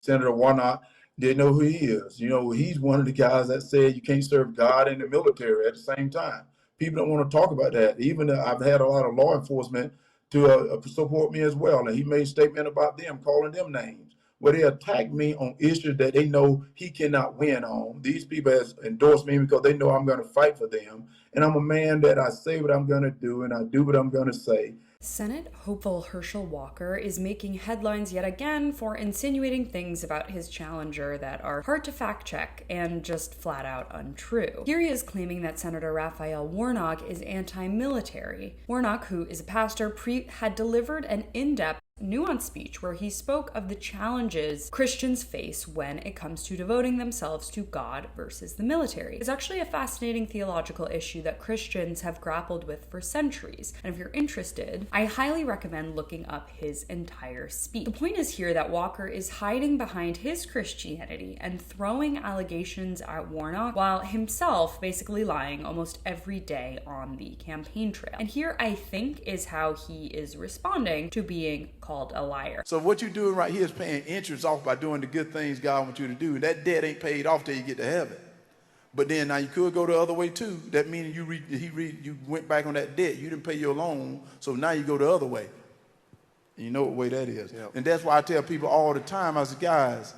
Senator Warnock didn't know who he is. He's one of the guys that said you can't serve God and the military at the same time. People don't want to talk about that. Even I've had a lot of law enforcement to support me as well. And he made a statement about them, calling them names, where they attack me on issues that they know he cannot win on. These people has endorsed me because they know I'm going to fight for them. And I'm a man that I say what I'm going to do and I do what I'm going to say. Senate hopeful Herschel Walker is making headlines yet again for insinuating things about his challenger that are hard to fact check and just flat out untrue. Here he is claiming that Senator Raphael Warnock is anti-military. Warnock, who is a pastor, had delivered an in-depth nuanced speech where he spoke of the challenges Christians face when it comes to devoting themselves to God versus the military. It's actually a fascinating theological issue that Christians have grappled with for centuries, and if you're interested, I highly recommend looking up his entire speech. The point is here that Walker is hiding behind his Christianity and throwing allegations at Warnock while himself basically lying almost every day on the campaign trail. And here I think is how he is responding to being called a liar. So what you're doing right here is paying interest off by doing the good things God wants you to do. That debt ain't paid off till you get to heaven. But then now you could go the other way too. That meaning you went back on that debt. You didn't pay your loan, so now you go the other way. And you know what way that is. Yep. And that's why I tell people all the time, I say, guys,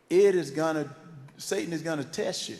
Satan is gonna test you.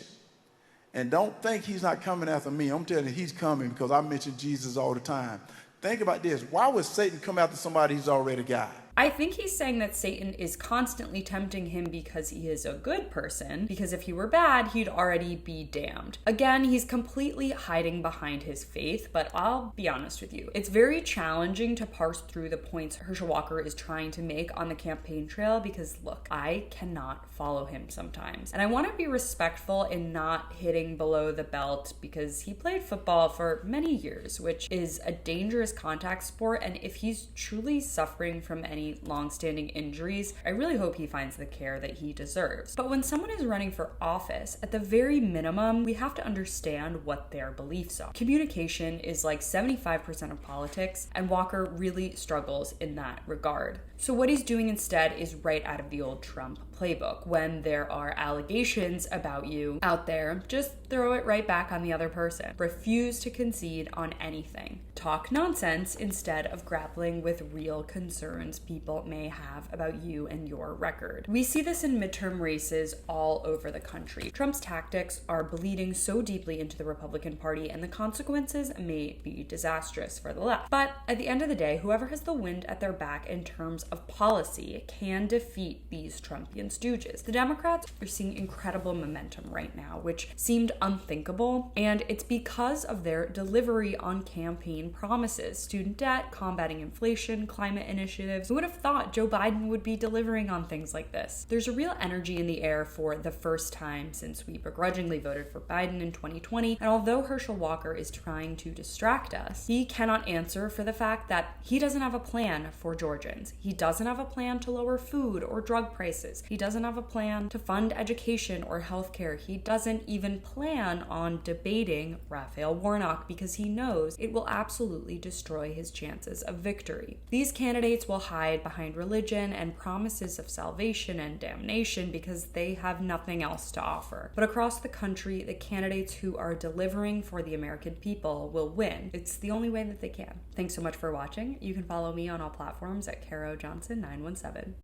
And don't think he's not coming after me. I'm telling you, he's coming because I mention Jesus all the time. Think about this. Why would Satan come after somebody he's already got? I think he's saying that Satan is constantly tempting him because he is a good person, because if he were bad, he'd already be damned. Again, he's completely hiding behind his faith, but I'll be honest with you. It's very challenging to parse through the points Herschel Walker is trying to make on the campaign trail because, look, I cannot follow him sometimes. And I want to be respectful in not hitting below the belt because he played football for many years, which is a dangerous contact sport, and if he's truly suffering from any long-standing injuries, I really hope he finds the care that he deserves. But when someone is running for office, at the very minimum, we have to understand what their beliefs are. Communication is like 75% of politics, and Walker really struggles in that regard. So what he's doing instead is right out of the old Trump playbook. When there are allegations about you out there, just throw it right back on the other person. Refuse to concede on anything. Talk nonsense instead of grappling with real concerns people may have about you and your record. We see this in midterm races all over the country. Trump's tactics are bleeding so deeply into the Republican Party, and the consequences may be disastrous for the left. But at the end of the day, whoever has the wind at their back in terms of policy can defeat these Trumpian stooges. The Democrats are seeing incredible momentum right now, which seemed unthinkable, and it's because of their delivery on campaign promises: student debt, combating inflation, climate initiatives. Who would have thought Joe Biden would be delivering on things like this? There's a real energy in the air for the first time since we begrudgingly voted for Biden in 2020, and although Herschel Walker is trying to distract us, he cannot answer for the fact that he doesn't have a plan for Georgians. He doesn't have a plan to lower food or drug prices. He doesn't have a plan to fund education or healthcare. He doesn't even plan on debating Raphael Warnock because he knows it will absolutely destroy his chances of victory. These candidates will hide behind religion and promises of salvation and damnation because they have nothing else to offer. But across the country, the candidates who are delivering for the American people will win. It's the only way that they can. Thanks so much for watching. You can follow me on all platforms at Caro Johnson 917.